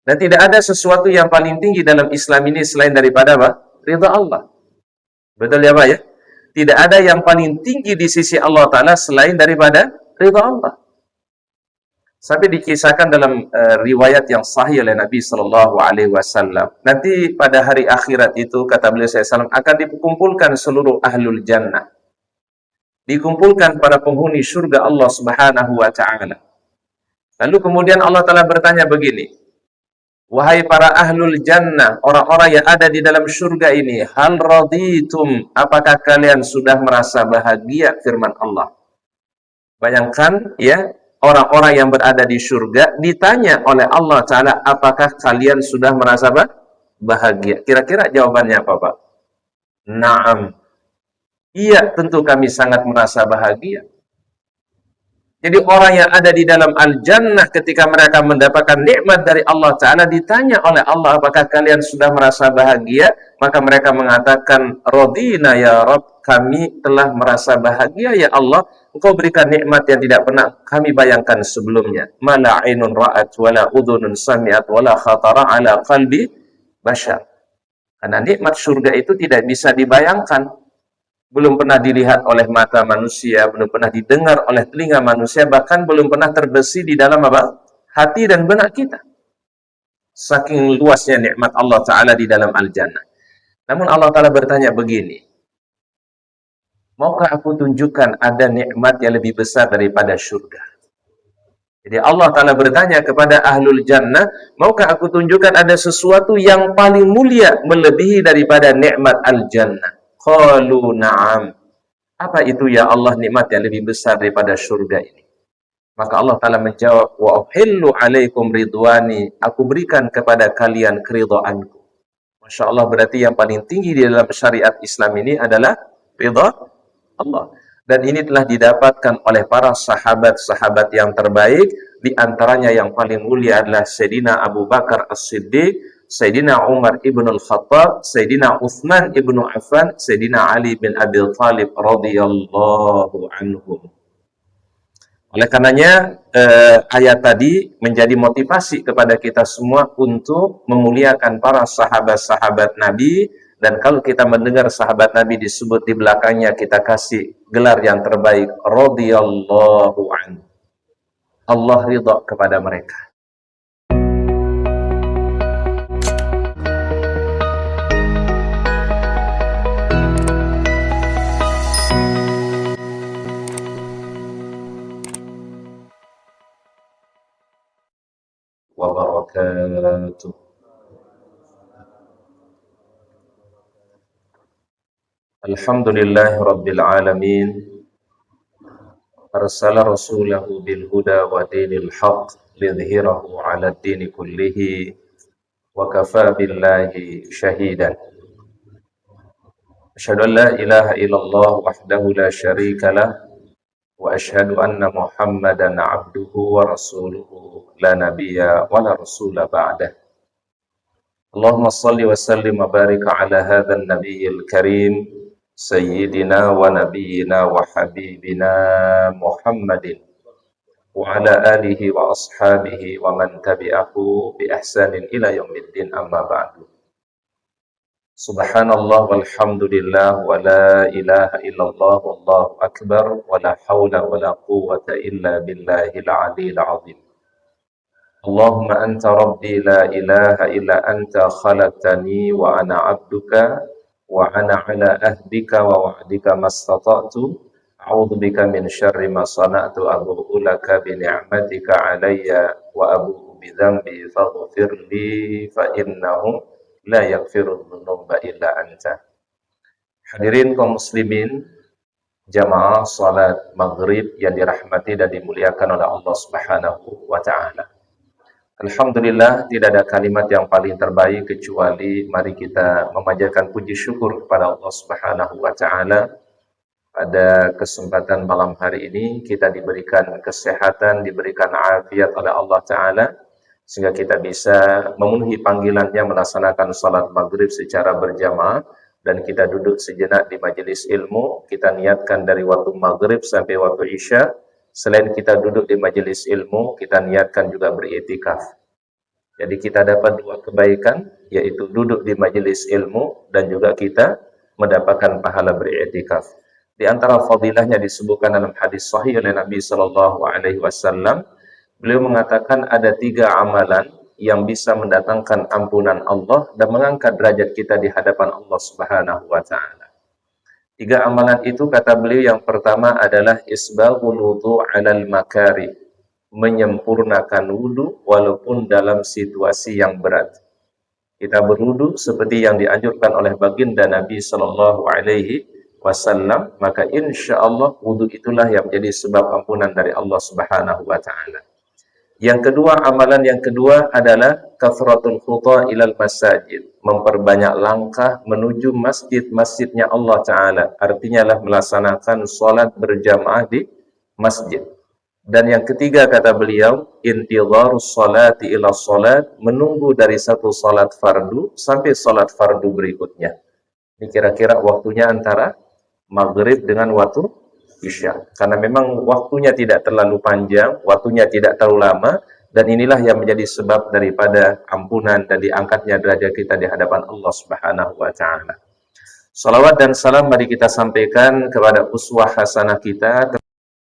Dan tidak ada sesuatu yang paling tinggi dalam Islam ini selain daripada apa? Ridha Allah. Betul ya Pak ya? Tidak ada yang paling tinggi di sisi Allah Ta'ala selain daripada ridha Allah. Sampai dikisahkan dalam riwayat yang sahih oleh Nabi Sallallahu Alaihi Wasallam. Nanti pada hari akhirat itu, kata beliau SAW, akan dikumpulkan seluruh ahlul jannah. Dikumpulkan para penghuni surga Allah Subhanahu Wa Ta'ala. Lalu kemudian Allah Ta'ala bertanya begini, wahai para ahlul jannah, orang-orang yang ada di dalam surga ini, hal raditum, apakah kalian sudah merasa bahagia? Firman Allah. Bayangkan ya, orang-orang yang berada di surga ditanya oleh Allah Ta'ala, apakah kalian sudah merasa bahagia? Kira-kira jawabannya apa Pak? Naam. Iya, tentu kami sangat merasa bahagia. Jadi orang yang ada di dalam al-jannah ketika mereka mendapatkan nikmat dari Allah Ta'ala ditanya oleh Allah, apakah kalian sudah merasa bahagia? Maka mereka mengatakan, Radina ya Rabb, kami telah merasa bahagia ya Allah. Engkau berikan nikmat yang tidak pernah kami bayangkan sebelumnya. Mala ainun ra'at, wala udhunun sami'at, wala khatara ala qalbi bashar. Karena nikmat surga itu tidak bisa dibayangkan. Belum pernah dilihat oleh mata manusia, belum pernah didengar oleh telinga manusia, bahkan belum pernah terbersih di dalam apa? Hati dan benak kita. Saking luasnya nikmat Allah Ta'ala di dalam al-jannah. Namun Allah Ta'ala bertanya begini, maukah aku tunjukkan ada nikmat yang lebih besar daripada surga? Jadi Allah Ta'ala bertanya kepada ahlul jannah, maukah aku tunjukkan ada sesuatu yang paling mulia melebihi daripada nikmat al-jannah? Qalu na'am. Apa itu ya Allah nikmat yang lebih besar daripada surga ini? Maka Allah Ta'ala menjawab, wa uhillu alaikum ridwani, aku berikan kepada kalian keridhaanku. Masya Allah, berarti yang paling tinggi di dalam syariat Islam ini adalah ridha Allah. Dan ini telah didapatkan oleh para sahabat-sahabat yang terbaik. Di antaranya yang paling mulia adalah Sayyidina Abu Bakar As-Siddiq, Sayyidina Umar ibn al-Khattab, Sayyidina Uthman ibn Affan, Sayyidina Ali bin Abi Thalib radhiyallahu anhum. Oleh karenanya ayat tadi menjadi motivasi kepada kita semua untuk memuliakan para sahabat-sahabat Nabi. Dan kalau kita mendengar sahabat Nabi disebut di belakangnya, kita kasih gelar yang terbaik, radhiyallahu anhu. Allah ridha kepada mereka. Wabarakatuh. Alhamdulillahi Rabbil Alamin. Arsala rasulahu bil huda wa dinil haq lidhhirahu ala dini kullihi wa kafa billahi syahidan. Asyhadu an la ilaha illallah wahdahu la syarika lah wa asyhadu anna Muhammadan abduhu wa rasuluhu la nabiyya wa la rasula ba'dah. Allahumma salli wa sallim wa barik ala hadzal nabiyil karim Sayyidina wa nabiyyina wa habibina Muhammadin wa ala alihi wa ashabihi wa man tabi'ahu bi ihsanin ila yaumiddin, amma ba'du. Subhanallah walhamdulillah wa la ilaha illallah wallahu akbar wa la hawla wa la quwwata illa billahil aliyyil azim. Allahumma anta rabbi la ilaha illa anta khalaqtani wa ana 'abduka wa ana ala ahdika wa wa'dika mastata'tu a'udzu bika min syarri ma sana'tu abu'u laka bi ni'matika 'alayya wa abu'u bi dzambi faghfir li fa innahu la yaghfiru dzunuba illa anta. Hadirin kaum muslimin, jamaah salat maghrib yang dirahmati dan dimuliakan oleh Allah Subhanahu wa taala. Alhamdulillah, tidak ada kalimat yang paling terbaik kecuali mari kita memanjatkan puji syukur kepada Allah Subhanahu wa taala. Pada kesempatan malam hari ini kita diberikan kesehatan, diberikan afiat oleh Allah taala sehingga kita bisa memenuhi panggilannya melaksanakan salat maghrib secara berjamaah, dan kita duduk sejenak di majelis ilmu. Kita niatkan dari waktu maghrib sampai waktu isya. Selain kita duduk di majelis ilmu, kita niatkan juga beriktikaf. Jadi kita dapat dua kebaikan, yaitu duduk di majelis ilmu dan juga kita mendapatkan pahala beriktikaf. Di antara fadilahnya disebutkan dalam hadis sahih oleh Nabi Shallallahu Alaihi Wasallam, beliau mengatakan ada 3 amalan yang bisa mendatangkan ampunan Allah dan mengangkat derajat kita di hadapan Allah Subhanahu wa taala. 3 amalan itu kata beliau, yang pertama adalah isbaghul wudu' 'alal makari, menyempurnakan wudu walaupun dalam situasi yang berat. Kita berwudu seperti yang dianjurkan oleh baginda Nabi Shallallahu Alaihi Wasallam, maka insya Allah wudu itulah yang menjadi sebab ampunan dari Allah Subhanahu Wa Taala. Yang kedua, amalan yang kedua adalah kathratul khuta ilal masajid, memperbanyak langkah menuju masjid-masjidnya Allah Ta'ala, artinya lah melaksanakan sholat berjamaah di masjid. Dan yang ketiga kata beliau, intidharus sholati ila sholat, menunggu dari satu sholat fardu sampai sholat fardu berikutnya. Ini kira-kira waktunya antara maghrib dengan waktu isya, karena memang waktunya tidak terlalu panjang, waktunya tidak terlalu lama, dan inilah yang menjadi sebab daripada ampunan dan diangkatnya derajat kita di hadapan Allah Subhanahu wa taala. Salawat dan salam mari kita sampaikan kepada uswah hasanah kita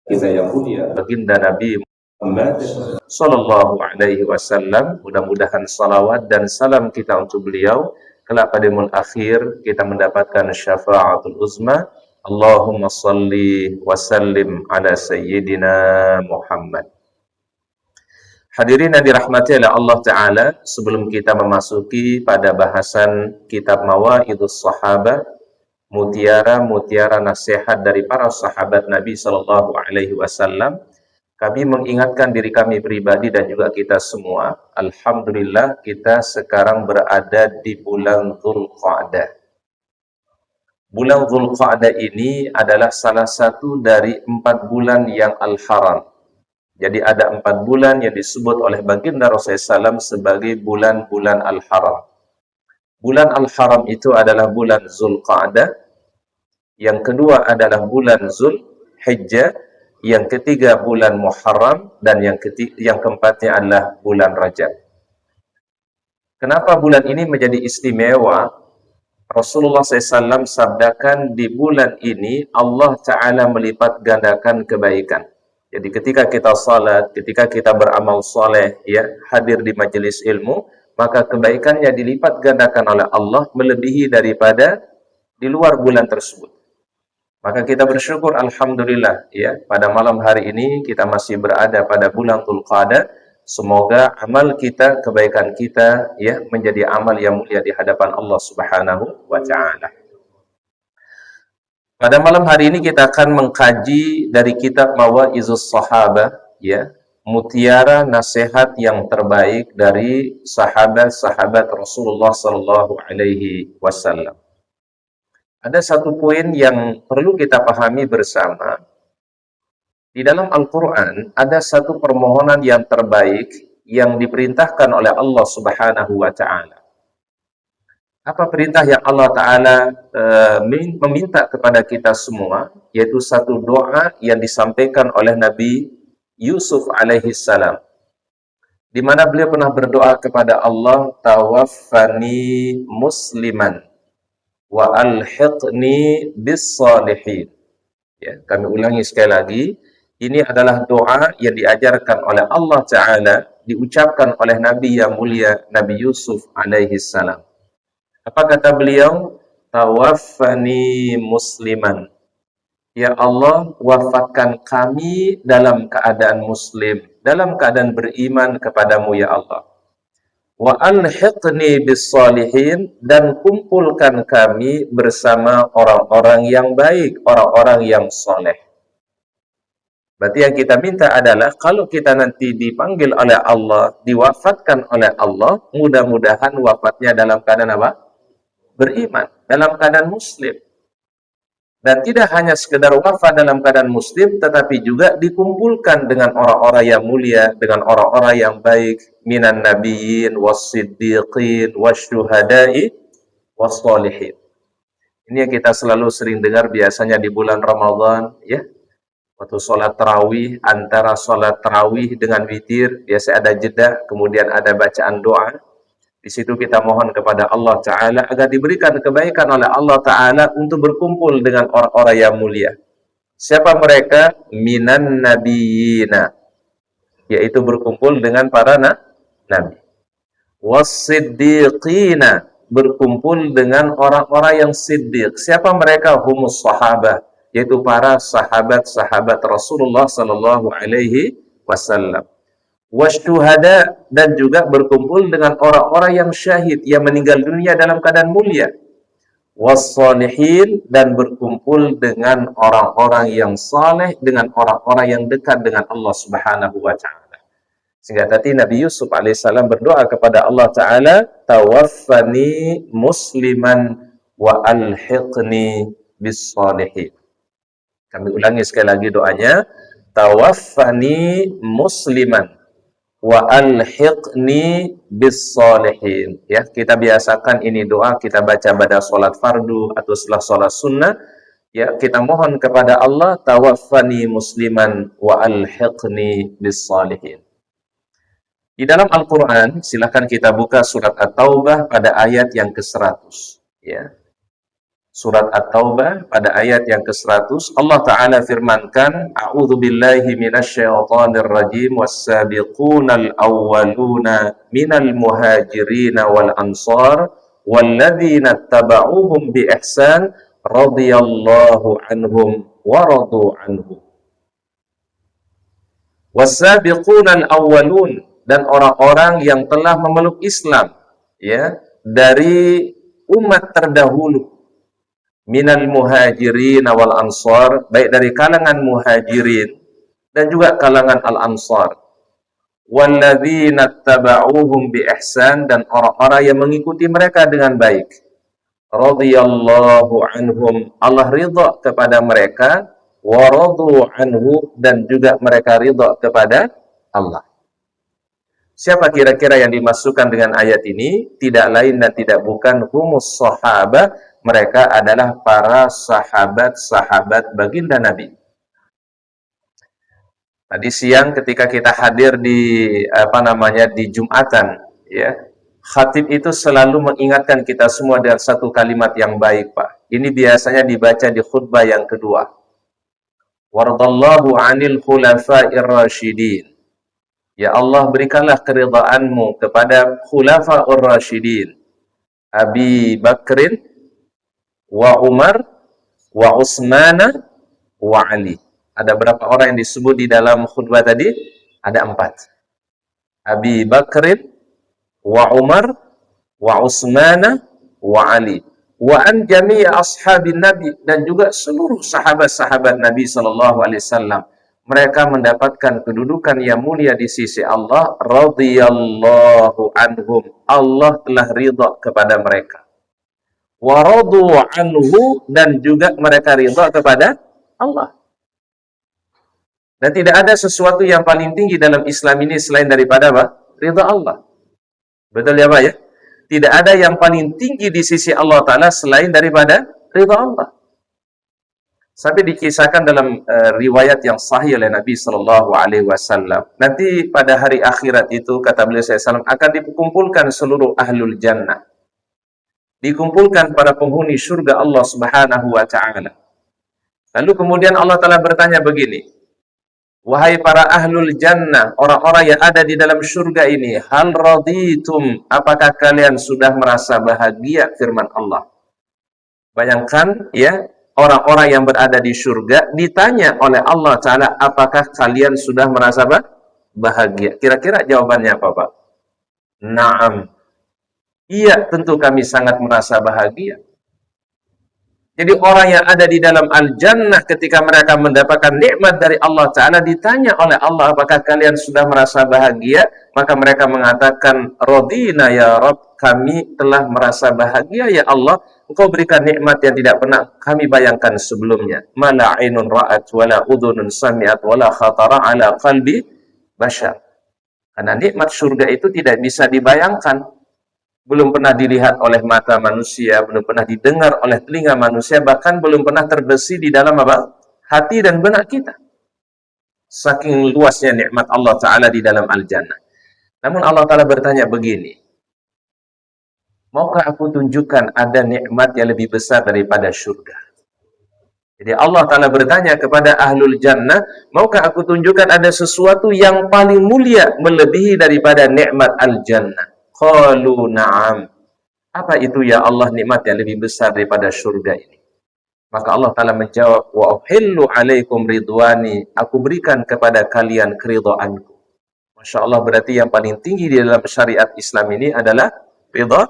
yang mulia, baginda Nabi Muhammad sallallahu alaihi wasallam. Mudah-mudahan salawat dan salam kita untuk beliau kelak pada yaumul akhir kita mendapatkan syafaatul uzma. Allahumma salli wa sallim ala sayyidina Muhammad. Hadirin yang dirahmati oleh Allah Ta'ala, sebelum kita memasuki pada bahasan kitab Mawaidus Sahabah, mutiara-mutiara nasihat dari para sahabat Nabi Shallallahu Alaihi Wasallam, kami mengingatkan diri kami pribadi dan juga kita semua, alhamdulillah kita sekarang berada di bulan Dzulqa'dah. Bulan Dzulqa'dah ini adalah salah satu dari 4 bulan yang al-haram. Jadi ada 4 bulan yang disebut oleh baginda Rasulullah SAW sebagai bulan-bulan al-haram. Bulan al-haram itu adalah bulan Dzulqa'dah, yang kedua adalah bulan Dzulhijjah, yang ketiga bulan Muharram, dan yang keempatnya adalah bulan Rajab. Kenapa bulan ini menjadi istimewa? Rasulullah SAW sabdakan di bulan ini Allah Ta'ala melipat gandakan kebaikan. Jadi ketika kita salat, ketika kita beramal soleh, ya, hadir di majelis ilmu, maka kebaikannya dilipat gandakan oleh Allah melebihi daripada di luar bulan tersebut. Maka kita bersyukur alhamdulillah, ya, pada malam hari ini kita masih berada pada bulan Dzulqa'dah. Semoga amal kita, kebaikan kita, ya, menjadi amal yang mulia di hadapan Allah Subhanahu wa taala. Pada malam hari ini kita akan mengkaji dari kitab Mawaidus Sahabah, ya, mutiara nasihat yang terbaik dari sahabat-sahabat Rasulullah sallallahu alaihi wasallam. Ada satu poin yang perlu kita pahami bersama. Di dalam Al-Qur'an ada satu permohonan yang terbaik yang diperintahkan oleh Allah Subhanahu wa taala. Apa perintah yang Allah Ta'ala meminta kepada kita semua? Yaitu satu doa yang disampaikan oleh Nabi Yusuf alaihi salam, di mana beliau pernah berdoa kepada Allah, tawaffani musliman wa alhiqni bis salihin. Ya, kami ulangi sekali lagi, ini adalah doa yang diajarkan oleh Allah Ta'ala, diucapkan oleh Nabi yang mulia Nabi Yusuf alaihi salam. Apa kata beliau? Tawaffani musliman. Ya Allah, wafatkan kami dalam keadaan muslim, dalam keadaan beriman kepadamu ya Allah. Wa alhiqni bis salihin, dan kumpulkan kami bersama orang-orang yang baik, orang-orang yang soleh. Berarti yang kita minta adalah kalau kita nanti dipanggil oleh Allah, diwafatkan oleh Allah, mudah-mudahan wafatnya dalam keadaan apa? Beriman, dalam keadaan muslim. Dan tidak hanya sekedar wafat dalam keadaan muslim, tetapi juga dikumpulkan dengan orang-orang yang mulia, dengan orang-orang yang baik, minan nabiyyin was-siddiqin wasyuhada'i was-solihin. Ini yang kita selalu sering dengar biasanya di bulan Ramadan, ya. Waktu sholat tarawih, antara sholat tarawih dengan witir, biasa ada jeda, kemudian ada bacaan doa. Di situ kita mohon kepada Allah Ta'ala agar diberikan kebaikan oleh Allah Ta'ala untuk berkumpul dengan orang-orang yang mulia. Siapa mereka? Minan nabiyina, yaitu berkumpul dengan para nabi. Was-siddiqina, berkumpul dengan orang-orang yang siddiq. Siapa mereka? Humus sahabah, yaitu para sahabat-sahabat Rasulullah sallallahu alaihi wasallam. Wasyuhada, dan juga berkumpul dengan orang-orang yang syahid, yang meninggal dunia dalam keadaan mulia. Wassalihin, dan berkumpul dengan orang-orang yang saleh, dengan orang-orang yang dekat dengan Allah Subhanahu wa taala. Sehingga tadi Nabi Yusuf alaihissalam berdoa kepada Allah Ta'ala, tawaffani musliman wa alhiqni bis salihin. Kami ulangi sekali lagi doanya, tawaffani musliman wa alhiqni bis salihin. Ya, kita biasakan ini doa kita baca pada sholat fardu atau setelah sholat sunnah. Ya, kita mohon kepada Allah, tawaffani musliman wa alhiqni bis salihin. Di dalam Al-Quran, silakan kita buka surat At-Taubah pada ayat yang ke-100. Ya. Surat At-Taubah pada ayat yang ke-100, Allah Ta'ala firmankan, A'udhu billahi minasyaitanir rajim, was-sabiqunal awwaluna minal muhajirina wal ansar, walladzina taba'uhum bi ihsan, radiyallahu anhum wa radu anhu. Was-sabiqunal awwalun, dan orang-orang yang telah memeluk Islam, ya, dari umat terdahulu, minal muhajirin wal ansar, baik dari kalangan muhajirin dan juga kalangan al-ansar, walladzina taba'uhum bi ihsan, dan orang-orang yang mengikuti mereka dengan baik, radhiyallahu anhum, Allah ridha kepada mereka, wa radu anhu, dan juga mereka ridha kepada Allah. Siapa kira-kira yang dimasukkan dengan ayat ini? Tidak lain dan tidak bukan humus sahabah. Mereka adalah para sahabat-sahabat baginda Nabi. Tadi siang ketika kita hadir di di Jumatan, ya, khatib itu selalu mengingatkan kita semua dengan satu kalimat yang baik, Pak. Ini biasanya dibaca di khutbah yang kedua. Wardallahu 'anil khulafa'ir rasyidin. Ya Allah, berikanlah keridhaan-Mu kepada khulafa'ur rasyidin, Abi Bakrin, wa Umar, wa Utsmana, wa Ali. Ada berapa orang yang disebut di dalam khutbah tadi? Ada 4. Abi Bakrin, wa Umar, wa Utsmana, wa Ali. Wa an jami'a ashabin Nabi, dan juga seluruh sahabat-sahabat Nabi sallallahu alaihi wasallam. Mereka mendapatkan kedudukan yang mulia di sisi Allah, radhiyallahu anhum, Allah telah ridha kepada mereka. Wa radu anhu, dan juga mereka ridha kepada Allah. Dan tidak ada sesuatu yang paling tinggi dalam Islam ini selain daripada apa? Ridha Allah. Betul ya Pak ya? Tidak ada yang paling tinggi di sisi Allah Ta'ala selain daripada ridha Allah. Sampai dikisahkan dalam riwayat yang sahih oleh Nabi Sallallahu Alaihi Wasallam. Nanti pada hari akhirat itu, kata beliau SAW, akan dikumpulkan seluruh ahlul jannah. Dikumpulkan para penghuni surga Allah Subhanahu Wa Taala. Lalu kemudian Allah Ta'ala bertanya begini, wahai para ahlul jannah, orang-orang yang ada di dalam surga ini, hal raditum, apakah kalian sudah merasa bahagia? Firman Allah. Bayangkan ya, orang-orang yang berada di surga ditanya oleh Allah Ta'ala, apakah kalian sudah merasa bahagia? Kira-kira jawabannya apa, Pak? Naam. Iya, tentu kami sangat merasa bahagia. Jadi orang yang ada di dalam al-jannah ketika mereka mendapatkan nikmat dari Allah Ta'ala ditanya oleh Allah, apakah kalian sudah merasa bahagia? Maka mereka mengatakan, radina ya Rabb, kami telah merasa bahagia ya Allah. Engkau berikan nikmat yang tidak pernah kami bayangkan sebelumnya. Mala ainun ra'at, wala udhunun sami'at, wala khatara ala qalbi bashar. Karena nikmat surga itu tidak bisa dibayangkan. Belum pernah dilihat oleh mata manusia, belum pernah didengar oleh telinga manusia, bahkan belum pernah terbersih di dalam apa? Hati dan benak kita. Saking luasnya nikmat Allah Ta'ala di dalam Al-Jannah. Namun Allah Ta'ala bertanya begini, maukah aku tunjukkan ada nikmat yang lebih besar daripada surga? Jadi Allah Ta'ala bertanya kepada Ahlul Jannah, maukah aku tunjukkan ada sesuatu yang paling mulia melebihi daripada nikmat Al-Jannah? Qalu na'am. Apa itu ya Allah nikmat yang lebih besar daripada surga ini? Maka Allah Ta'ala menjawab, wa uhillu alaikum ridwani, aku berikan kepada kalian keridhaanku. Masya Allah, berarti yang paling tinggi di dalam syariat Islam ini adalah ridha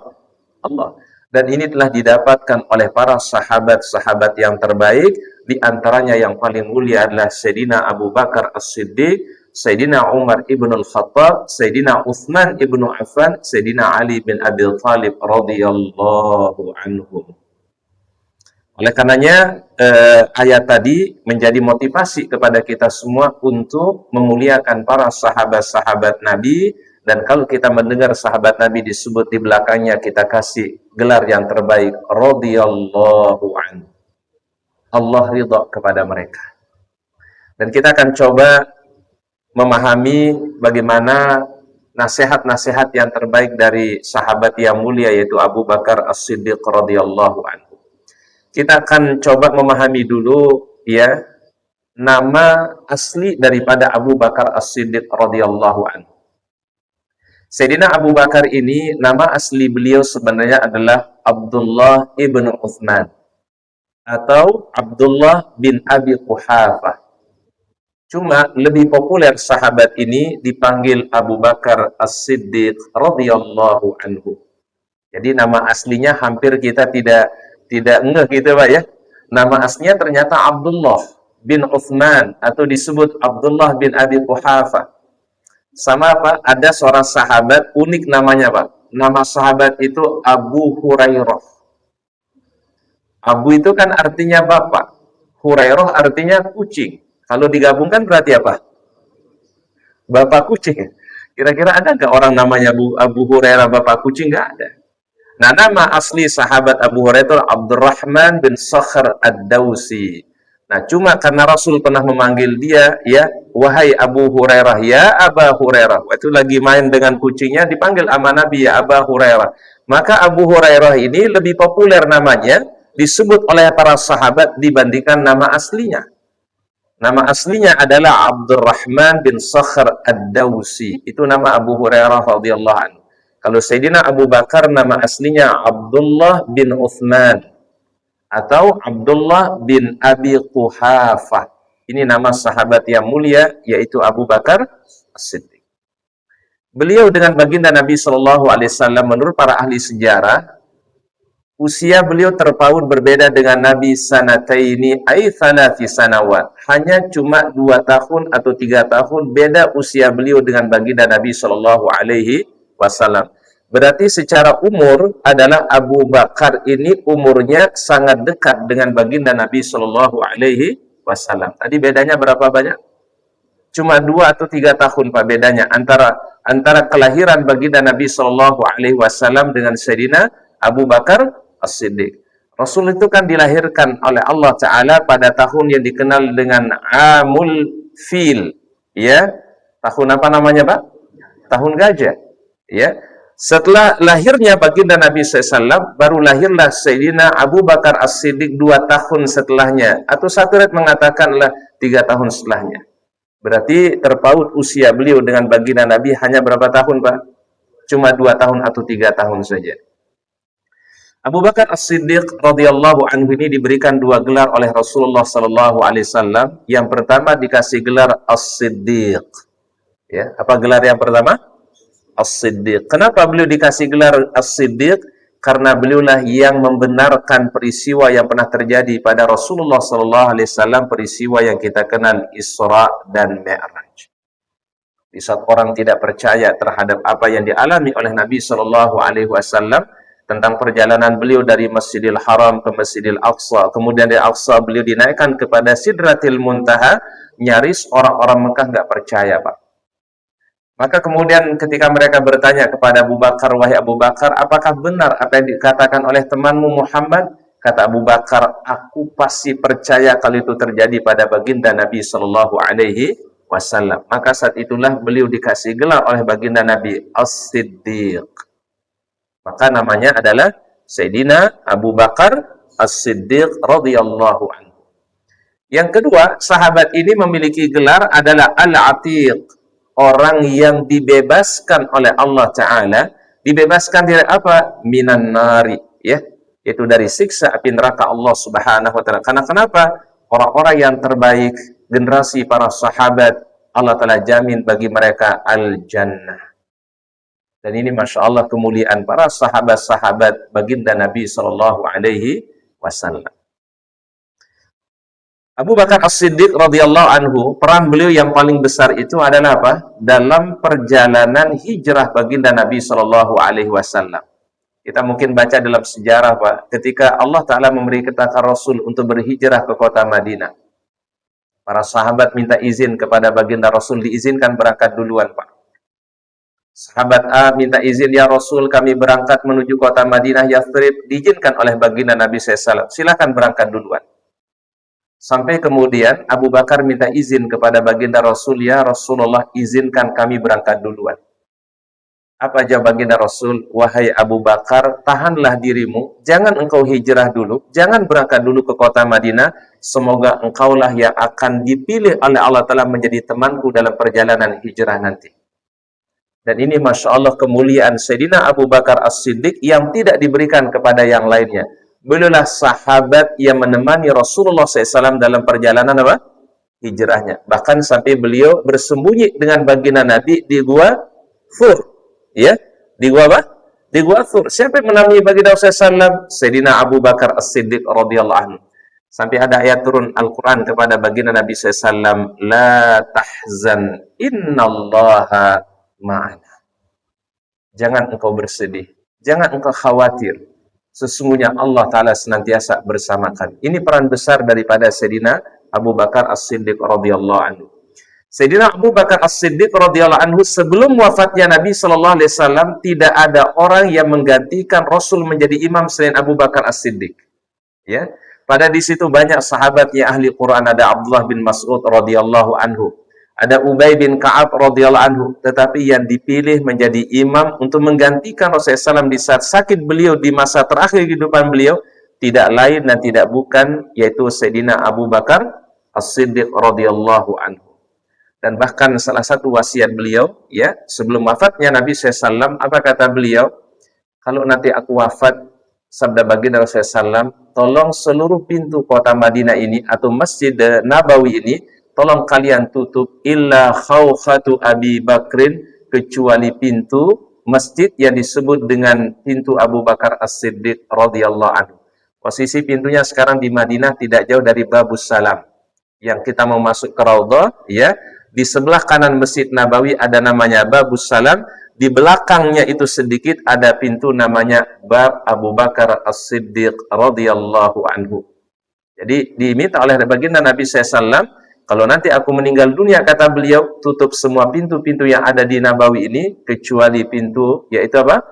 Allah. Dan ini telah didapatkan oleh para sahabat-sahabat yang terbaik, di antaranya yang paling mulia adalah Sayyidina Abu Bakar As-Siddiq, Sayyidina Umar ibn al-Khattab, Sayyidina Uthman ibn Affan, Sayyidina Ali bin Abi Thalib radhiyallahu anhum. Oleh karenanya, ayat tadi menjadi motivasi kepada kita semua untuk memuliakan para sahabat-sahabat Nabi. Dan kalau kita mendengar sahabat Nabi disebut di belakangnya, kita kasih gelar yang terbaik, radhiyallahu anhu. Allah ridha kepada mereka. Dan kita akan coba memahami bagaimana nasihat-nasihat yang terbaik dari sahabat yang mulia, yaitu Abu Bakar As-Siddiq radhiyallahu anhu. Kita akan coba memahami dulu ya nama asli daripada Abu Bakar As-Siddiq radhiyallahu anhu. Sayyidina Abu Bakar ini nama asli beliau sebenarnya adalah Abdullah ibn Uthman atau Abdullah bin Abi Quhafah. Cuma lebih populer sahabat ini dipanggil Abu Bakar As-Siddiq radhiyallahu anhu. Jadi nama aslinya hampir kita tidak ngeh gitu Pak ya. Nama aslinya ternyata Abdullah bin Uthman atau disebut Abdullah bin Abi Quhafah. Sama apa? Ada seorang sahabat unik namanya Pak. Nama sahabat itu Abu Hurairah. Abu itu kan artinya bapak. Hurairah artinya kucing. Kalau digabungkan berarti apa? Bapak kucing. Kira-kira ada nggak orang namanya Abu Hurairah bapak kucing? Nggak ada. Nah, nama asli sahabat Abu Hurairah itu Abdurrahman bin Sakhr Ad-Dawsi. Nah, cuma karena Rasul pernah memanggil dia, ya, wahai Abu Hurairah, ya Aba Hurairah. Waktu lagi main dengan kucingnya, dipanggil sama Nabi, ya Aba Hurairah. Maka Abu Hurairah ini lebih populer namanya, disebut oleh para sahabat dibandingkan nama aslinya. Nama aslinya adalah Abdurrahman bin Sakhr Ad-Dawsi. Itu nama Abu Hurairah radhiyallahu anhu. Kalau Sayyidina Abu Bakar nama aslinya Abdullah bin Uthman atau Abdullah bin Abi Quhafah. Ini nama sahabat yang mulia, yaitu Abu Bakar As-Siddiq. Beliau dengan baginda Nabi SAW, menurut para ahli sejarah, usia beliau terpaut berbeda dengan Nabi sanataini ay thalathi sanawat. Hanya cuma 2 tahun atau 3 tahun beda usia beliau dengan baginda Nabi SAW. Berarti secara umur adalah Abu Bakar ini umurnya sangat dekat dengan baginda Nabi SAW. Tadi bedanya berapa banyak? Cuma 2 atau 3 tahun Pak bedanya antara kelahiran baginda Nabi SAW dengan Sayyidina Abu Bakar As-Siddiq. Rasul itu kan dilahirkan oleh Allah Ta'ala pada tahun yang dikenal dengan Amul Fil. Ya, tahun apa namanya Pak? Tahun gajah. Ya. Setelah lahirnya baginda Nabi SAW, baru lahirlah Sayyidina Abu Bakar As-Siddiq 2 tahun setelahnya. Atau satu riwayat mengatakanlah 3 tahun setelahnya. Berarti terpaut usia beliau dengan baginda Nabi hanya berapa tahun Pak? Cuma 2 tahun atau 3 tahun saja. Abu Bakar As-Siddiq radhiyallahu anhu ini diberikan 2 gelar oleh Rasulullah SAW. Yang pertama dikasih gelar As-Siddiq. Ya, apa gelar yang pertama? As-Siddiq. Kenapa beliau dikasih gelar As-Siddiq? Karena beliaulah yang membenarkan peristiwa yang pernah terjadi pada Rasulullah SAW, peristiwa yang kita kenal Isra dan Mi'raj. Di saat orang tidak percaya terhadap apa yang dialami oleh Nabi SAW tentang perjalanan beliau dari Masjidil Haram ke Masjidil Aqsa, kemudian dari Aqsa beliau dinaikkan kepada Sidratil Muntaha, nyaris orang-orang Mekah nggak percaya Pak. Maka kemudian ketika mereka bertanya kepada Abu Bakar, wahai Abu Bakar, apakah benar apa yang dikatakan oleh temanmu Muhammad? Kata Abu Bakar, aku pasti percaya kalau itu terjadi pada baginda Nabi SAW. wasallam. Maka saat itulah beliau dikasih gelar oleh baginda Nabi As-Siddiq. Maka namanya adalah Sayyidina Abu Bakar As-Siddiq radhiyallahu anhu. Yang kedua, sahabat ini memiliki gelar adalah Al-Atiq, orang yang dibebaskan oleh Allah Ta'ala. Dibebaskan dari apa? Minan nari, ya, yaitu dari siksa api neraka Allah Subhanahu wa Ta'ala. Karena kenapa? Orang-orang yang terbaik, generasi para sahabat, Allah Ta'ala jamin bagi mereka al-jannah. Dan ini Masya Allah kemuliaan para sahabat-sahabat baginda Nabi Sallallahu Alaihi Wasallam. Abu Bakar As-Siddiq radhiyallahu anhu, peran beliau yang paling besar itu adalah apa? Dalam perjalanan hijrah baginda Nabi Sallallahu Alaihi Wasallam. Kita mungkin baca dalam sejarah, Pak, ketika Allah Ta'ala memberikan Rasul untuk berhijrah ke kota Madinah. Para sahabat minta izin kepada baginda Rasul, diizinkan berangkat duluan, Pak. Sahabat A minta izin, ya Rasul, kami berangkat menuju kota Madinah Yathrib, diizinkan oleh baginda Nabi SAW, silakan berangkat duluan. Sampai kemudian Abu Bakar minta izin kepada baginda Rasul, ya Rasulullah, izinkan kami berangkat duluan. Apa jawab baginda Rasul? Wahai Abu Bakar, tahanlah dirimu, jangan engkau hijrah dulu, jangan berangkat dulu ke kota Madinah, semoga engkaulah yang akan dipilih oleh Allah Ta'ala menjadi temanku dalam perjalanan hijrah nanti. Dan ini Masya Allah kemuliaan Sayyidina Abu Bakar As-Siddiq yang tidak diberikan kepada yang lainnya. Beliaulah sahabat yang menemani Rasulullah SAW dalam perjalanan apa? Hijrahnya. Bahkan sampai beliau bersembunyi dengan baginda Nabi di gua Thur. Ya, di gua apa? Di gua Thur. Siapa yang menemani baginda SAW? Sayyidina Abu Bakar As-Siddiq radhiyallahu anhu. Sampai ada ayat turun Al-Quran kepada baginda Nabi SAW. La tahzan innallaha ma'ana. Jangan engkau bersedih. Jangan engkau khawatir. Sesungguhnya Allah Ta'ala senantiasa bersama kami. Ini peran besar daripada Sayyidina Abu Bakar As-Siddiq radhiyallahu anhu. Sayyidina Abu Bakar As-Siddiq radhiyallahu anhu sebelum wafatnya Nabi sallallahu alaihi wasallam tidak ada orang yang menggantikan Rasul menjadi imam selain Abu Bakar As-Siddiq. Ya. Pada di situ banyak sahabat yang ahli Quran, ada Abdullah bin Mas'ud radhiyallahu anhu. Ada Ubay bin Ka'ab radhiyallahu anhu, tetapi yang dipilih menjadi imam untuk menggantikan Rasulullah SAW di saat sakit beliau di masa terakhir kehidupan beliau tidak lain dan tidak bukan yaitu Sayyidina Abu Bakar As-Siddiq radhiyallahu anhu. Dan bahkan salah satu wasiat beliau, ya, sebelum wafatnya Nabi SAW, apa kata beliau? Kalau nanti aku wafat, sabda baginda Rasulullah SAW, tolong seluruh pintu kota Madinah ini atau Masjid Nabawi ini tolong kalian tutup illa khawkhatu Abi Bakrin, kecuali pintu masjid yang disebut dengan pintu Abu Bakar As-Siddiq radhiyallahu anhu. Posisi pintunya sekarang di Madinah tidak jauh dari Babus Salam. Yang kita mau masuk ke Raudhah, ya, di sebelah kanan Masjid Nabawi ada namanya Babus Salam, di belakangnya itu sedikit ada pintu namanya Bab Abu Bakar As-Siddiq radhiyallahu anhu. Jadi diminta oleh baginda Nabi SAW, kalau nanti aku meninggal dunia, kata beliau, tutup semua pintu-pintu yang ada di Nabawi ini, kecuali pintu, yaitu apa?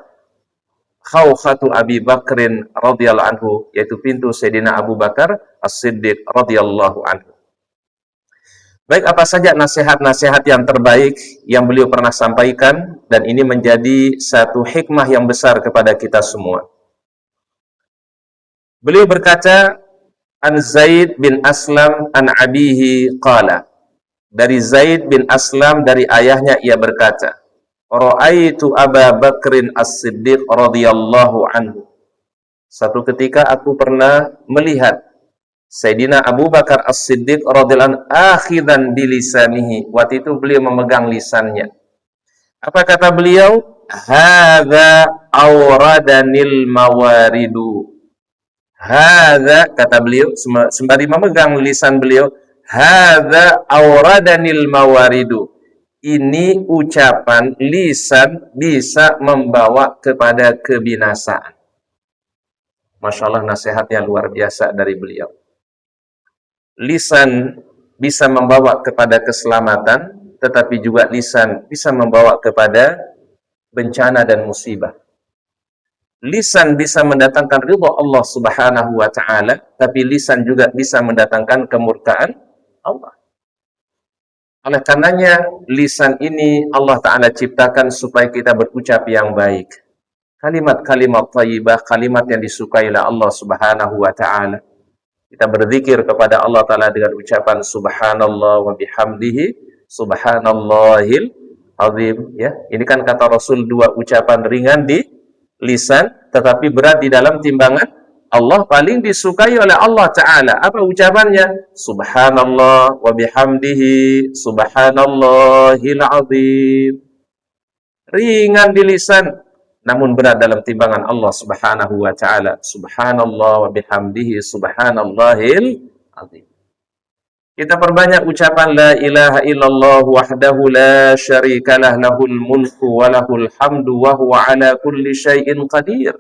Khawkhatu Abi Bakrin radhiyallahu anhu, yaitu pintu Sayyidina Abu Bakar As-Siddiq radhiyallahu anhu. Baik, apa saja nasihat-nasihat yang terbaik yang beliau pernah sampaikan, dan ini menjadi satu hikmah yang besar kepada kita semua. Beliau berkata, An Zaid bin Aslam an abihi qala, dari Zaid bin Aslam dari ayahnya ia berkata, Ra'aitu Aba Bakrin As-Siddiq radhiyallahu anhu. Satu ketika aku pernah melihat Sayyidina Abu Bakar As-Siddiq radhiyallahu anhu akhidan bilisanihi. Waktu itu beliau memegang lisannya. Apa kata beliau? Hadza awradanil mawaridu. Hadza, kata beliau sembari memegang lisan beliau, hadza awradanil mawaridu. Ini ucapan lisan bisa membawa kepada kebinasaan. Masya Allah, nasihatnya luar biasa dari beliau. Lisan bisa membawa kepada keselamatan, tetapi juga lisan bisa membawa kepada bencana dan musibah. Lisan bisa mendatangkan ridha Allah Subhanahu wa Ta'ala, tapi lisan juga bisa mendatangkan kemurkaan Allah. Oleh karenanya, lisan ini Allah Ta'ala ciptakan supaya kita berucap yang baik. Kalimat-kalimat thayyibah, kalimat yang disukai oleh Allah Subhanahu wa Ta'ala. Kita berzikir kepada Allah Ta'ala dengan ucapan Subhanallah wa bihamdihi, Subhanallahil azim. Ya, ini kan kata Rasul, dua ucapan ringan di lisan, tetapi berat di dalam timbangan Allah. Paling disukai oleh Allah Ta'ala apa ucapannya? Subhanallah wa bihamdihi, Subhanallahil azim. Ringan di lisan, namun berat dalam timbangan Allah Subhanahu wa Ta'ala. Subhanallah wa bihamdihi, Subhanallahil azim. Kita perbanyak ucapan la ilaha illallah wahdahu la syarikalah, lahul mulku wa lahul hamdu wa huwa ala kulli syai'in qadir.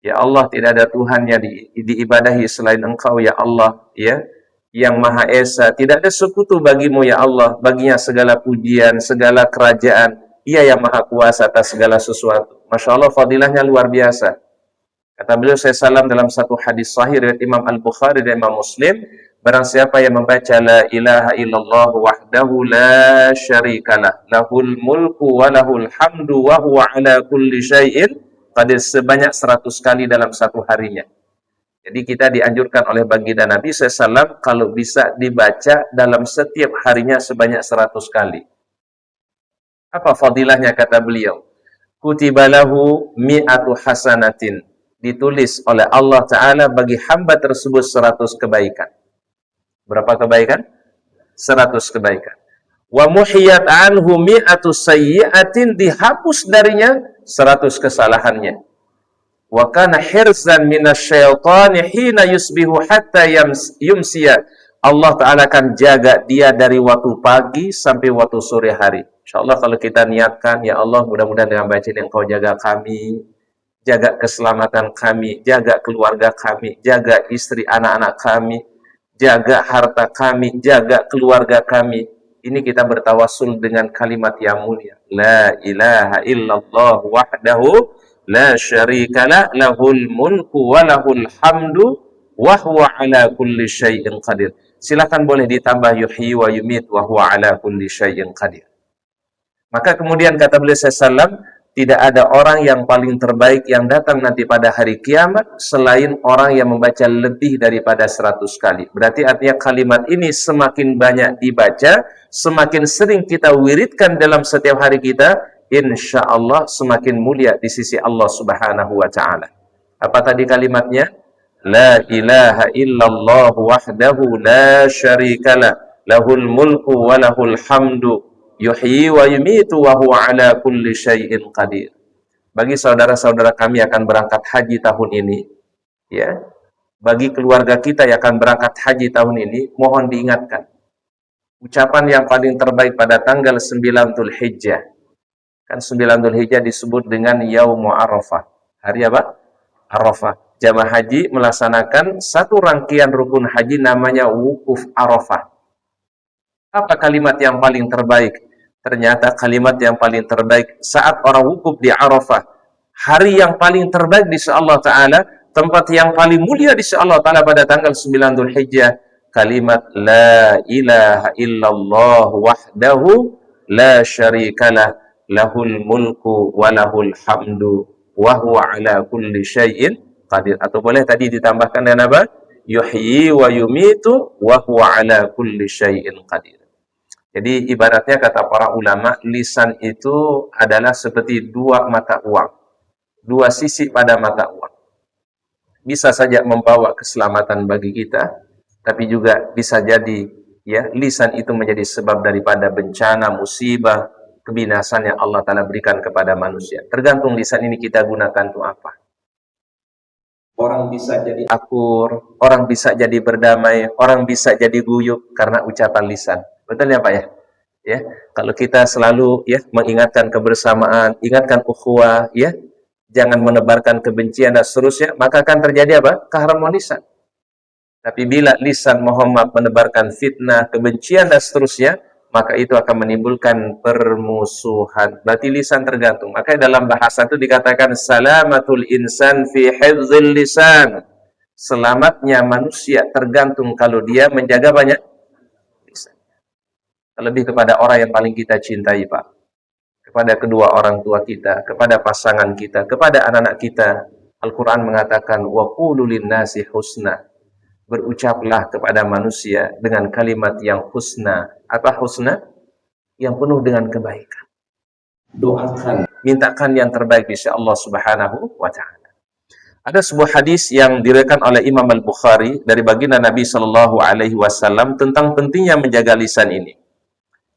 Ya Allah, tidak ada Tuhan yang diibadahi selain Engkau, ya Allah, ya, yang Maha Esa. Tidak ada sekutu bagimu, ya Allah. Baginya segala pujian, segala kerajaan. Ia yang Maha Kuasa atas segala sesuatu. Masya Allah, fadilahnya luar biasa. Kata beliau SAW dalam satu hadis sahih riwayat Imam Al-Bukhari dan Imam Muslim, barang siapa yang membaca la ilaha illallah wahdahu la syarikalah, lahul mulku wa lahul hamdu wa huwa ala kulli syai'in qadir, sebanyak 100 kali dalam satu harinya. Jadi kita dianjurkan oleh baginda Nabi SAW kalau bisa dibaca dalam setiap harinya sebanyak 100 kali. Apa fadilahnya kata beliau? Kutibalahu mi'atu hasanatin. Ditulis oleh Allah Ta'ala bagi hamba tersebut 100 kebaikan. Berapa kebaikan? 100 kebaikan. Wa muhiyat anhu mi'atu sayyi'atin, dihapus darinya 100 kesalahannya. Wa kana hirzan minasyaitani hina yusbihu hatta yumsiya. Allah Ta'ala akan jaga dia dari waktu pagi sampai waktu sore hari. InsyaAllah kalau kita niatkan, ya Allah, mudah-mudahan dengan bacaan yang Kau jaga kami, jaga keselamatan kami, jaga keluarga kami, jaga istri anak-anak kami, jaga harta kami, jaga keluarga kami. Ini kita bertawassul dengan kalimat yang mulia. La ilaha illallah wahdahu la syarikalah, lahul mulku wa lahul hamdu wa huwa ala kulli syai'in qadir. Silakan boleh ditambah yuhyi wa yumit wa huwa ala kulli syai'in qadir. Maka kemudian kata beliau SAW, tidak ada orang yang paling terbaik yang datang nanti pada hari kiamat selain orang yang membaca lebih daripada 100 kali. Berarti artinya kalimat ini semakin banyak dibaca, semakin sering kita wiridkan dalam setiap hari kita, insya Allah semakin mulia di sisi Allah Subhanahu wa Ta'ala. Apa tadi kalimatnya? La ilaha illallah wahdahu la syarikalah, lahul mulku wa lahul hamdu yuhyi wa yumitu wa huwa ala kulli syai'in qadir. Bagi saudara-saudara kami yang akan berangkat haji tahun ini, ya, bagi keluarga kita yang akan berangkat haji tahun ini, mohon diingatkan ucapan yang paling terbaik pada tanggal 9 Dzulhijjah. Kan 9 Dzulhijjah disebut dengan Yaumu Arafah. Hari apa? Arafah. Jamaah haji melaksanakan satu rangkaian rukun haji namanya wukuf Arafah. Apa kalimat yang paling terbaik? Ternyata kalimat yang paling terbaik saat orang wukuf di Arafah, hari yang paling terbaik di sisi Allah Ta'ala, tempat yang paling mulia di sisi Allah Ta'ala pada tanggal 9 Dzulhijjah, kalimat la ilaha illallah wahdahu la syarikalah, lahul mulku wa lahul hamdu wa huwa ala kulli syai'in qadir. Atau boleh tadi ditambahkan dengan apa? Yuhyi wa yumitu wa huwa ala kulli syai'in qadir. Jadi ibaratnya kata para ulama, lisan itu adalah seperti dua mata uang, dua sisi pada mata uang. Bisa saja membawa keselamatan bagi kita, tapi juga bisa jadi ya lisan itu menjadi sebab daripada bencana, musibah, kebinasan yang Allah Ta'ala berikan kepada manusia. Tergantung lisan ini kita gunakan untuk apa. Orang bisa jadi akur, orang bisa jadi berdamai, orang bisa jadi guyup karena ucapan lisan. Betul ya Pak ya? Ya, kalau kita selalu ya mengingatkan kebersamaan, ingatkan ukhuwah, ya, jangan menebarkan kebencian dan seterusnya, maka akan terjadi apa? Keharmonisan. Tapi bila lisan Muhammad menebarkan fitnah, kebencian dan seterusnya, maka itu akan menimbulkan permusuhan. Berarti lisan tergantung. Maka dalam bahasa itu dikatakan salamatul insan fi hifdzil lisan. Selamatnya manusia tergantung kalau dia menjaga banyak lisan. Terlebih kepada orang yang paling kita cintai, Pak. Kepada kedua orang tua kita, kepada pasangan kita, kepada anak-anak kita. Al-Quran mengatakan, wa qulu linnasi husna. Berucaplah kepada manusia dengan kalimat yang husna. Apa husna? Yang penuh dengan kebaikan. Doakan, mintakan yang terbaik insya Allah Subhanahu wa ta'ala. Ada sebuah hadis yang diriwayatkan oleh Imam Al-Bukhari dari baginda Nabi sallallahu alaihi wasallam tentang pentingnya menjaga lisan ini.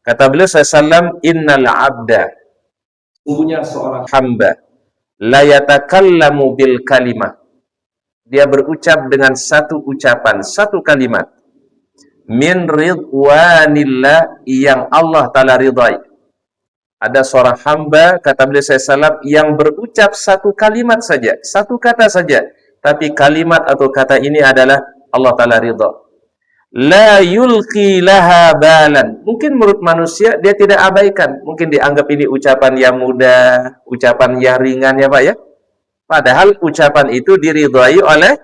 Kata beliau sallallahu innal 'abda, sungguhnya seorang hamba, la yatakallamu bil kalimah. Dia berucap dengan satu ucapan, satu kalimat. Min ridwanillah, yang Allah Ta'ala ridhai. Ada seorang hamba, kata beliau sallallahu, yang berucap satu kalimat saja, satu kata saja, tapi kalimat atau kata ini adalah Allah Ta'ala ridha. La yulqi laha balan. Mungkin menurut manusia dia tidak abaikan, mungkin dianggap ini ucapan yang mudah, ucapan yang ringan ya Pak ya. Padahal ucapan itu diridhai oleh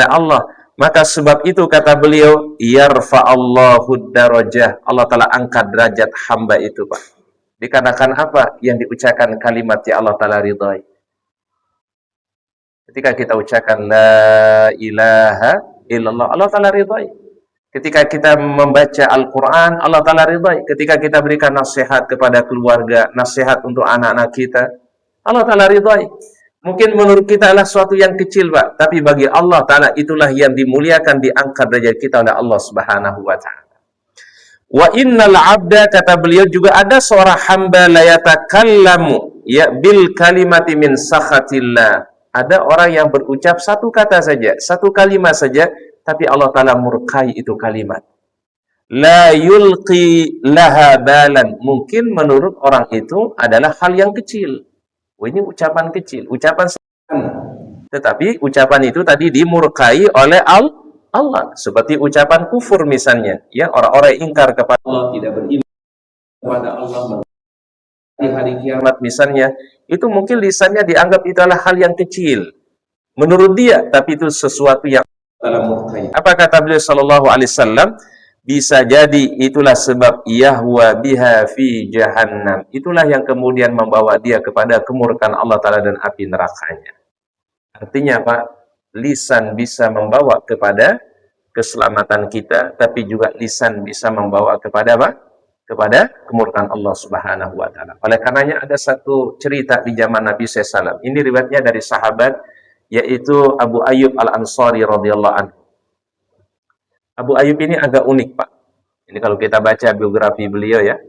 Allah. Maka sebab itu kata beliau, yarfa'allahu darajah. Allah Ta'ala angkat derajat hamba itu Pak. Dikarenakan apa? Yang diucapkan kalimat yang Allah Ta'ala ridhai. Ketika kita ucapkan la ilaha illallah, Allah Ta'ala ridhai. Ketika kita membaca Al-Quran, Allah Ta'ala ridhai. Ketika kita berikan nasihat kepada keluarga, nasihat untuk anak-anak kita, Allah Ta'ala ridhai. Mungkin menurut kita adalah suatu yang kecil Pak, tapi bagi Allah Ta'ala itulah yang dimuliakan, diangkat derajat kita oleh Allah Subhanahu wa Ta'ala. Wa innal 'abda, kata beliau juga ada seorang hamba la yatakallamu ya bil kalimati min sakhatillah. Ada orang yang berucap satu kata saja, satu kalimat saja, tapi Allah Ta'ala murkai itu kalimat. La yulqi laha balan. Mungkin menurut orang itu adalah hal yang kecil. Ini ucapan kecil, ucapan sederhana. Tetapi ucapan itu tadi dimurkai oleh Allah, seperti ucapan kufur misalnya, ya, orang-orang yang ingkar kepada Allah, tidak beriman kepada Allah di hari kiamat misalnya, itu mungkin lisannya dianggap itu adalah hal yang kecil menurut dia, tapi itu sesuatu yang dalam murkai. Apa kata beliau sallallahu alaihi wasallam? Bisa jadi itulah sebab yahwa biha fi jahannam. Itulah yang kemudian membawa dia kepada kemurkaan Allah Ta'ala dan api nerakanya. Artinya Pak, lisan bisa membawa kepada keselamatan kita, tapi juga lisan bisa membawa kepada apa? Kepada kemurkaan Allah Subhanahu wa Ta'ala. Oleh karenanya ada satu cerita di zaman Nabi SAW. Ini riwayatnya dari sahabat, yaitu Abu Ayyub Al-Ansari radhiyallahu anhu. Abu Ayyub ini agak unik Pak. Ini kalau kita baca biografi beliau ya.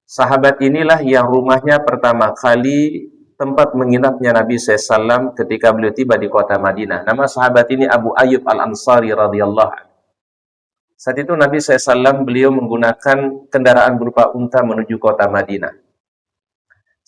Sahabat inilah yang rumahnya pertama kali tempat menginapnya Nabi SAW ketika beliau tiba di kota Madinah. Nama sahabat ini Abu Ayyub Al-Ansari radhiyallahu anhu. Saat itu Nabi SAW beliau menggunakan kendaraan berupa unta menuju kota Madinah.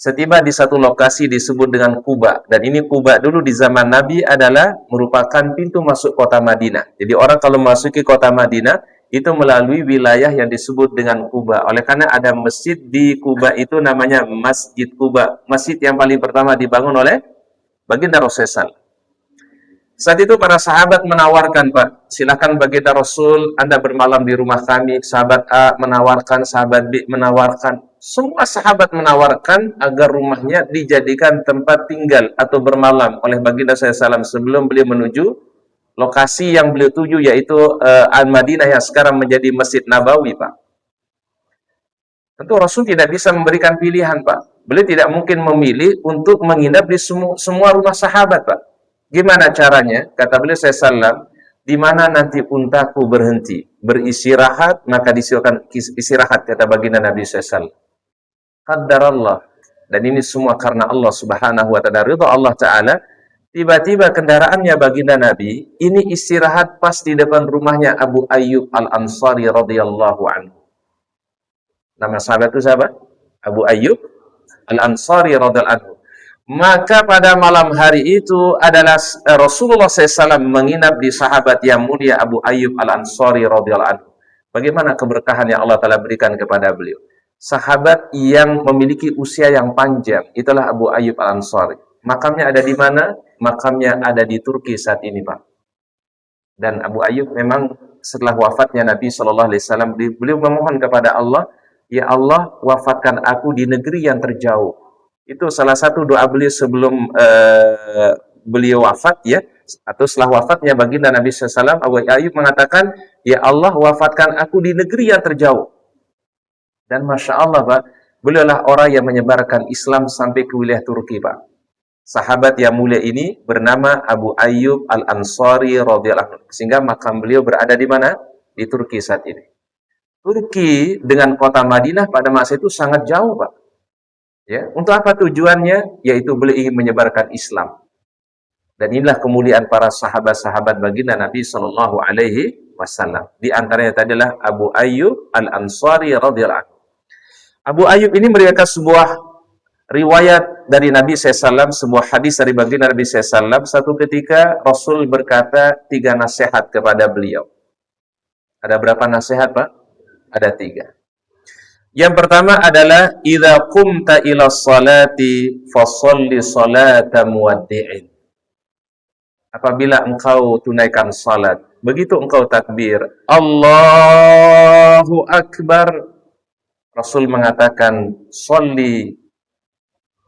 Setiba di satu lokasi disebut dengan Quba. Dan ini Quba dulu di zaman Nabi adalah merupakan pintu masuk kota Madinah. Jadi orang kalau memasuki kota Madinah itu melalui wilayah yang disebut dengan Quba. Oleh karena ada masjid di Quba itu namanya Masjid Quba. Masjid yang paling pertama dibangun oleh baginda Rasulullah. Saat itu para sahabat menawarkan, Pak, silakan baginda Rasul, Anda bermalam di rumah kami. Sahabat A menawarkan, sahabat B menawarkan. Semua sahabat menawarkan agar rumahnya dijadikan tempat tinggal atau bermalam oleh baginda SAW sebelum beliau menuju lokasi yang beliau tuju, yaitu Al-Madinah yang sekarang menjadi Masjid Nabawi, Pak. Tentu Rasul tidak bisa memberikan pilihan, Pak. Beliau tidak mungkin memilih untuk menginap di semua rumah sahabat, Pak. Gimana caranya? Kata beliau SAW, di mana nanti untaku berhenti, beristirahat, maka disilakan istirahat, kata baginda Nabi SAW. Qaddarallah. Dan ini semua karena Allah Subhanahu wa Ta'ala, ridha Allah Ta'ala. Tiba-tiba kendaraannya baginda Nabi ini istirahat pas di depan rumahnya Abu Ayyub Al-Ansari radhiyallahu anhu. Nama sahabat itu siapa? Abu Ayyub Al-Ansari radhiyallahu anhu. Maka pada malam hari itu adalah Rasulullah SAW menginap di sahabat yang mulia Abu Ayyub Al-Ansari radhiyallahu anhu. Bagaimana keberkahan yang Allah Ta'ala berikan kepada beliau. Sahabat yang memiliki usia yang panjang, itulah Abu Ayyub Al-Ansari. Makamnya ada di mana? Makamnya ada di Turki saat ini, Pak. Dan Abu Ayyub memang setelah wafatnya Nabi SAW, beliau memohon kepada Allah Ya Allah, wafatkan aku di negeri yang terjauh. Itu salah satu doa beliau sebelum beliau wafat ya, atau setelah wafatnya baginda Nabi SAW, Abu Ayyub mengatakan, Ya Allah, wafatkan aku di negeri yang terjauh. Dan Masya Allah, Pak, beliaulah orang yang menyebarkan Islam sampai ke wilayah Turki, Pak. Sahabat yang mulia ini bernama Abu Ayyub Al-Ansari radhiyallahu anhu. Sehingga makam beliau berada di mana? Di Turki saat ini. Turki dengan kota Madinah pada masa itu sangat jauh, Pak. Ya, untuk apa tujuannya? Yaitu beliau ingin menyebarkan Islam. Dan inilah kemuliaan para sahabat-sahabat baginda Nabi Shallallahu Alaihi Wasallam. Di antaranya tadi adalah Abu Ayyub Al-Ansari radhiyallahu anhu. Abu Ayyub ini meriwayatkan sebuah riwayat dari Nabi SAW, sebuah hadis dari baginda Nabi SAW. Satu ketika Rasul berkata 3 nasihat kepada beliau. Ada berapa nasihat, Pak? Ada 3. Yang pertama adalah idza qumta ila sholati fasholli sholata muwaddi'in. Apabila engkau tunaikan salat, begitu engkau takbir, Allahu Akbar, Rasul mengatakan, sholli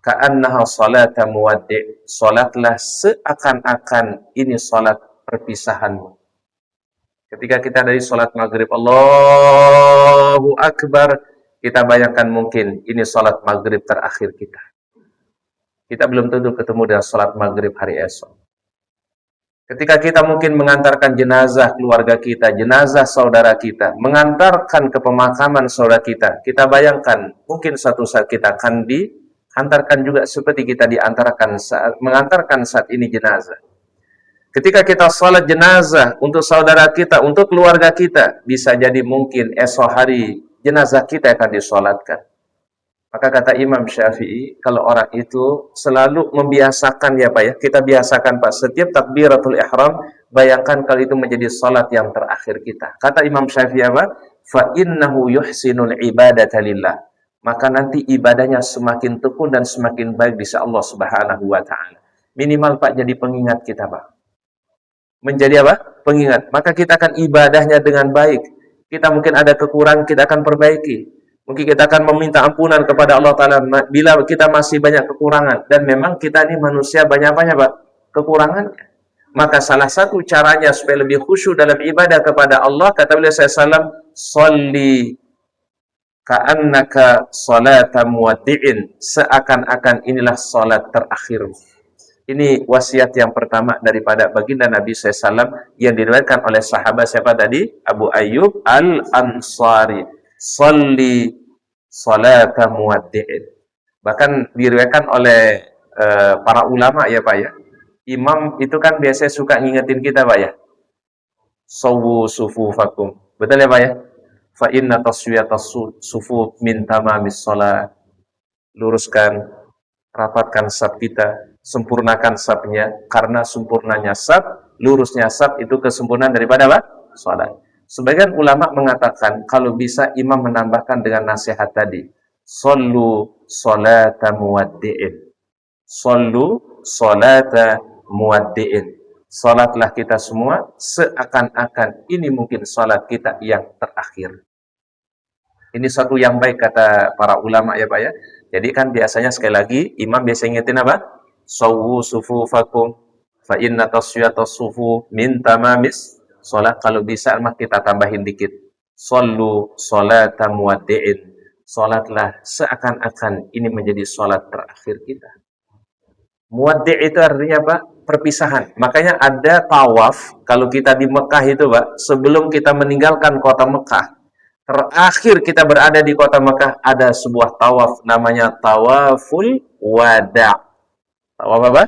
ka'annaha sholata muwaddi'. Salatlah seakan-akan ini salat perpisahanmu. Ketika kita dari salat maghrib, Allahu Akbar, kita bayangkan mungkin ini salat maghrib terakhir kita. Kita belum tentu ketemu dengan salat maghrib hari esok. Ketika kita mungkin mengantarkan jenazah keluarga kita, jenazah saudara kita, mengantarkan ke pemakaman saudara kita, kita bayangkan mungkin suatu saat kita akan diantarkan juga seperti kita mengantarkan saat ini jenazah. Ketika kita salat jenazah untuk saudara kita, untuk keluarga kita, bisa jadi mungkin esok hari jenazah kita akan disolatkan. Maka kata Imam Syafi'i, kalau orang itu selalu membiasakan ya Pak ya, kita biasakan Pak, setiap takbiratul ihram, bayangkan kalau itu menjadi salat yang terakhir kita. Kata Imam Syafi'i apa? Fa innahu yuhsinul ibadata lillah. Maka nanti ibadahnya semakin tekun dan semakin baik di sisi Allah Subhanahu wa taala. Minimal Pak jadi pengingat kita Pak. Menjadi apa? Pengingat. Maka kita akan ibadahnya dengan baik. Kita mungkin ada kekurangan, kita akan perbaiki. Mungkin kita akan meminta ampunan kepada Allah Ta'ala bila kita masih banyak kekurangan. Dan memang kita ini manusia banyak-banyak Pak kekurangannya. Maka salah satu caranya supaya lebih khusyuk dalam ibadah kepada Allah, kata beliau SAW, Salli ka'annaka salata muwaddi'in. Seakan-akan inilah salat terakhir. Ini wasiat yang pertama daripada baginda Nabi SAW yang diriwayatkan oleh sahabat siapa tadi? Abu Ayyub Al-Ansari. Salli salata muwaddi'in. Bahkan diriwayatkan oleh para ulama ya Pak ya. Imam itu kan biasanya suka ngingetin kita Pak ya. Sawu sufufakum. Betul ya Pak ya? Fa inna taswiyatas sufuf min tamamis shalah. Luruskan, rapatkan saf kita, sempurnakan safnya, karena sempurnanya saf, lurusnya saf itu kesempurnaan daripada apa? Salat. Sebagian ulama mengatakan kalau bisa imam menambahkan dengan nasihat tadi, Sallu salata muwaddi'in. Sallu salata muwaddi'in. Salatlah kita semua seakan-akan ini mungkin salat kita yang terakhir. Ini satu yang baik kata para ulama ya Pak ya. Jadi kan biasanya sekali lagi imam biasa ingetin apa? Sawu sufufakum fa inna taswiyatas sufu min tamamis salat. Kalau bisa mah kita tambahin dikit. Sallu salata muwaddi'in. Salatlah seakan-akan ini menjadi salat terakhir kita. Muwaddi' itu artinya apa? Perpisahan. Makanya ada tawaf kalau kita di Mekah itu Pak, sebelum kita meninggalkan kota Mekah, terakhir kita berada di kota Mekah, ada sebuah tawaf namanya tawaful wada'. Tawaf apa?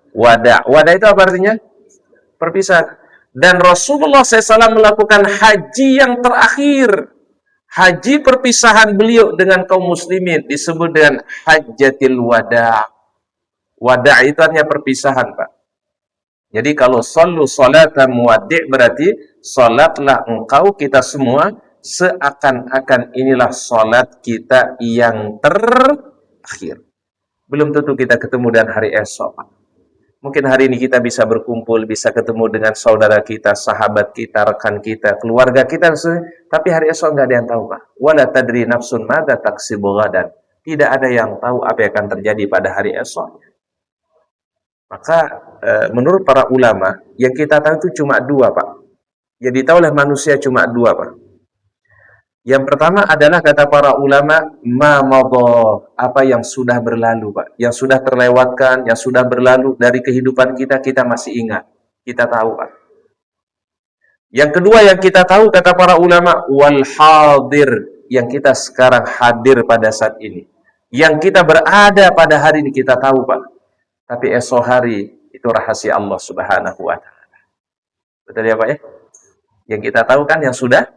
Wada'. Wada' itu apa artinya? Perpisahan. Dan Rasulullah SAW melakukan haji yang terakhir. Haji perpisahan beliau dengan kaum muslimin disebut dengan hajjatil wada'. Wada' itu artinya perpisahan Pak. Jadi kalau sallu salata muwaddi' berarti salatlah engkau kita semua seakan-akan inilah salat kita yang terakhir. Belum tentu kita ketemu dan hari esok Pak. Mungkin hari ini kita bisa berkumpul, bisa ketemu dengan saudara kita, sahabat kita, rekan kita, keluarga kita, tapi hari esok nggak ada yang tahu, Pak. Wala tadri nafsun madza taksibu ghadan. Tidak ada yang tahu apa yang akan terjadi pada hari esok. Maka menurut para ulama, yang kita tahu itu cuma dua, Pak. Yang ditahu oleh manusia cuma dua, Pak. Yang pertama adalah kata para ulama, ma madha, apa yang sudah berlalu, Pak. Yang sudah terlewatkan, yang sudah berlalu dari kehidupan kita, kita masih ingat. Kita tahu, Pak. Yang kedua yang kita tahu, kata para ulama, wal hadir, yang kita sekarang hadir pada saat ini. Yang kita berada pada hari ini kita tahu, Pak. Tapi esok hari itu rahasia Allah Subhanahu wa taala. Betul ya, Pak ya? Yang kita tahu kan yang sudah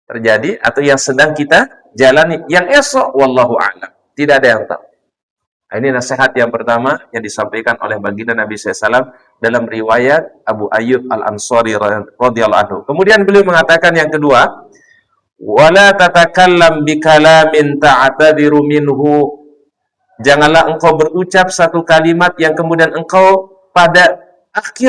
terjadi atau yang sedang kita jalani, yang esok wallahu a'lam, tidak ada yang tahu. Nah, ini nasihat yang pertama yang disampaikan oleh baginda Nabi SAW dalam riwayat Abu Ayyub Al-Ansari radhiyallahu anhu. Kemudian beliau mengatakan yang kedua, wala tatakallam bikalamin ta'tadiru minhu, janganlah engkau berucap satu kalimat yang kemudian engkau pada akhir